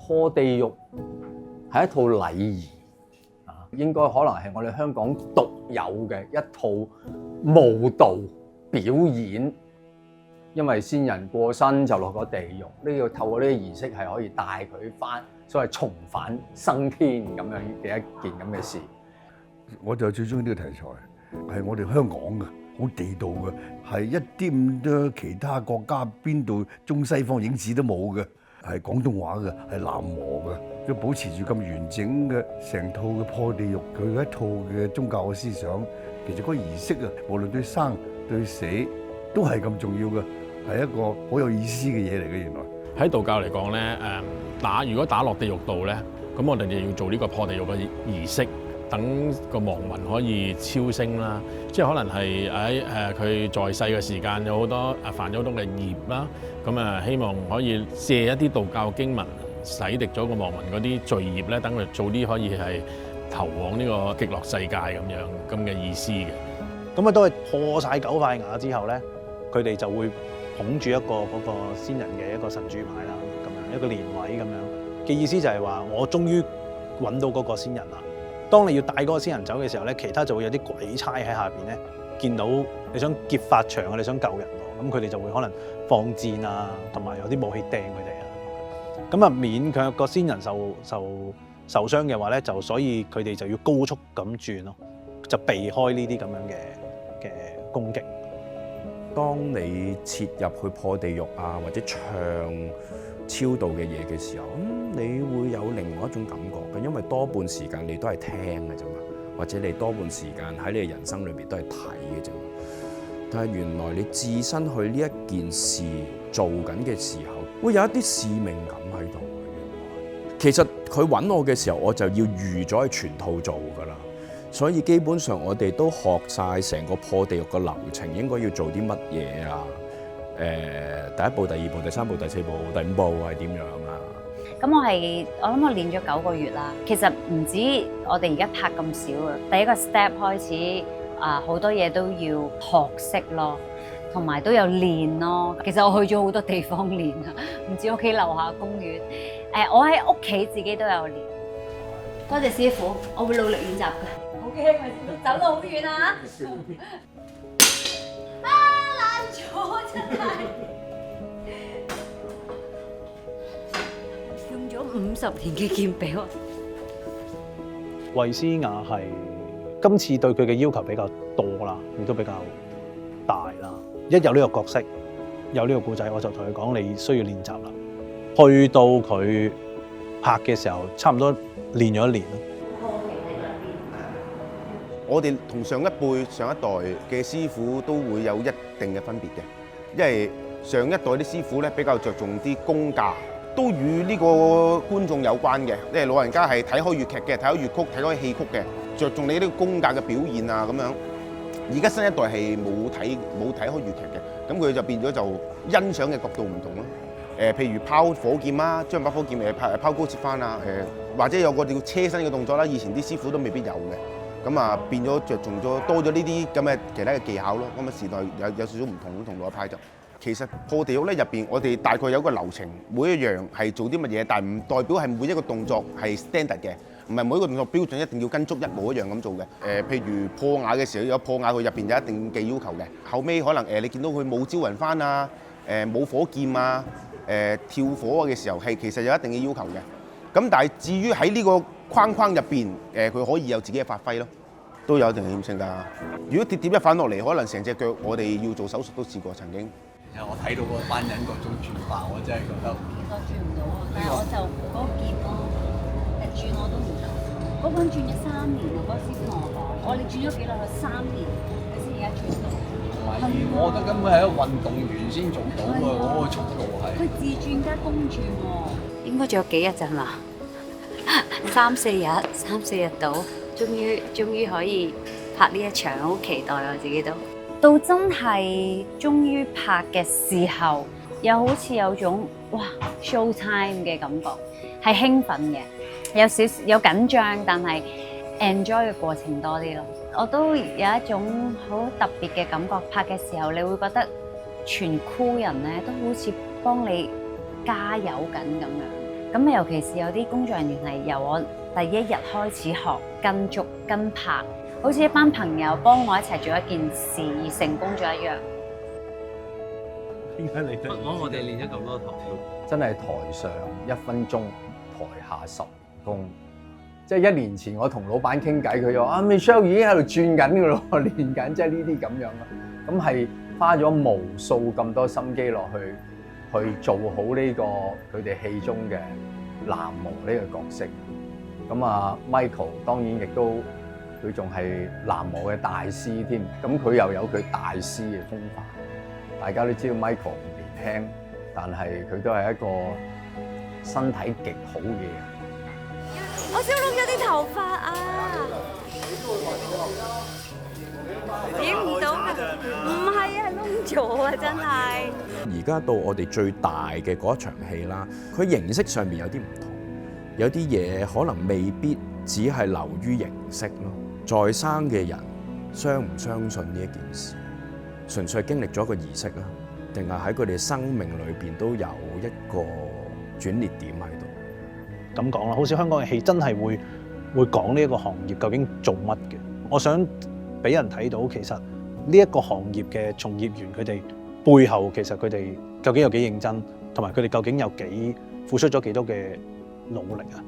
破地獄係一套禮儀啊，應該可能係我哋香港獨有嘅一套舞蹈表演。因為先人過身就落咗地獄，呢個透過呢啲儀式係可以帶佢翻，所謂重返生天咁樣嘅一件咁嘅事。我就最中意呢個題材，係我哋香港嘅，好地道嘅，係一啲咁多其他國家邊度中西方影子都冇嘅，係廣東話嘅，係南和嘅，都保持住咁完整嘅成套嘅破地獄，佢一套嘅宗教嘅思想。其實嗰個儀式啊，無論對生對死都係咁重要嘅。係一個好有意思嘅嘢嚟嘅，原來喺道教嚟講咧，如果打落地獄道咧，咁我哋就要做呢個破地獄嘅儀式，等個亡魂可以超升啦。即係可能係喺佢在世嘅時間有好多犯咗好多嘅業啦，咁希望可以借一啲道教經文洗滌咗個亡魂嗰啲罪業咧，等佢早啲可以係投往呢個極樂世界咁嘅意思嘅。咁都係破晒9塊牙之後咧，佢哋就會捧住一個嗰個先人嘅一個神主牌啦，咁樣一個靈位咁樣嘅意思就係話，我終於揾到嗰個先人啦。當你要帶嗰個先人走嘅時候咧，其他就會有啲鬼差喺下邊咧，見到你想劫法場啊，你想救人喎，咁佢哋就會可能放箭啊，同埋有啲武器掟佢哋啊。咁啊，勉強個先人受傷嘅話咧，就所以佢哋就要高速咁轉咯，就避開呢啲咁樣嘅攻擊。當你切入去破地獄啊，或者唱超度嘅嘢嘅時候，你會有另外一種感覺嘅，因為多半時間你都係聽嘅啫嘛，或者你多半時間喺你嘅人生裏邊都係睇嘅啫。但係原來你置身去呢一件事做緊嘅時候，會有一啲使命感喺度嘅。原來其實佢揾我嘅時候，我就要預咗去全套做㗎啦。所以基本上我哋都學晒成個破地獄嘅流程，應該要做啲乜嘢啊？第一步、第二步、第三步、第四步、第五步係點樣啊？咁我諗我練咗9個月啦。其實唔止我哋而家拍咁少啊，第一個 step 開始好多嘢都要學識咯，同埋都有練咯。其實我去咗好多地方練啊，唔止屋企樓下公園。我喺屋企自己都有練。多謝師傅，我會努力練習嘅。好驚啊！走到好遠啊！爛咗真係，用咗50年嘅劍俾我。衛詩雅係今次對佢嘅要求比較多啦，亦都比較大啦。一有呢個角色，有呢個故仔，我就同佢講你需要練習啦。去到佢拍嘅時候，差唔多練咗1年咯。我哋同上一輩、上一代嘅師傅都會有一定嘅分別嘅，因為上一代啲師傅咧比較着重啲功架，都與呢個觀眾有關嘅。因為老人家係睇開粵劇嘅，睇開粵曲、睇開戲曲嘅，着重你呢個功架嘅表現啊咁樣。而家新一代係冇睇開粵劇嘅，咁佢就變咗就欣賞嘅角度唔同咯。譬如拋火劍啊，將把火劍拋高切翻啊，或者有個叫車身嘅動作啦，以前啲師傅都未必有嘅。咁啊變咗着重咗多咗呢啲咁嘅其他嘅技巧咯。咁啊時代有少少唔同同老一派就。其實破地獄咧入邊，我哋大概有個流程，每一樣係做啲乜嘢，但係唔代表係每一個動作係 standard 嘅，唔係每一個動作標準一定要跟足一模一樣咁做嘅。譬如破瓦嘅時候有破瓦，佢入邊有一定嘅要求嘅。後尾可能你見到佢冇招魂幡啊，冇火劍啊，跳火嘅時候係其實有一定嘅要求嘅。咁但係至於喺呢個框框入邊，佢可以有自己嘅發揮咯，都有一定危險性㗎。如果跌一反落嚟，可能成隻腳我哋要做手術都試過曾經。其實我睇到嗰班人嗰種轉法，我真係覺得我轉唔到啊，但係我就嗰個劍咯，轉我都唔得。嗰個人轉咗3年啊，嗰個師傅同我講，我哋轉咗幾耐？佢3年，佢先而家轉到。同埋我覺得根本係一個運動員先做到嘅，嗰個速度係。佢自轉加公轉喎，應該仲有幾日咋嘛？3、4日到，終於可以拍呢一場，好期待我自己都。到真係終於拍嘅時候，又好似有種哇 show time 嘅感覺，係興奮嘅，有緊張，但係 enjoy 嘅過程多啲咯。我都有一種好特別嘅感覺，拍嘅時候你會覺得全 crew 人咧都好似幫你加油緊咁樣，咁尤其是有啲工作人員係由我第一日開始學跟足跟拍，好似一班朋友幫我一齊做一件事而成功咗一樣。點解你哋我哋練咗咁多堂，真係台上1分鐘，台下10年功。即係1年前我同老闆傾偈，佢就話Michelle 已經喺度轉緊㗎咯，練緊，即係呢啲咁樣咯。咁係花咗無數咁多心機落去做好呢個佢哋戲中嘅南無呢個角色。咁啊 Michael 當然亦都佢仲係南無嘅大師添。咁佢又有佢大師嘅風範。大家都知道 Michael 唔年輕，但係佢都係一個身體極好嘅人。我少攏咗啲頭髮啊！影唔到㗎，唔係啊，係攏咗啊，真係。而家到我哋最大嘅嗰一場戲啦，佢形式上面有啲唔同，有啲嘢可能未必只係流於形式咯。在生嘅人相唔相信呢一件事，純粹經歷咗一個儀式啦，定係喺佢哋生命裏邊都有一個轉捩點喺度。咁講啦，好似香港嘅戲真係會講呢一個行業究竟做乜嘅。我想俾人睇到，其實呢一個行業嘅從業員佢哋背後其實佢哋究竟有幾認真，同埋佢哋究竟有幾付出咗幾多嘅努力啊！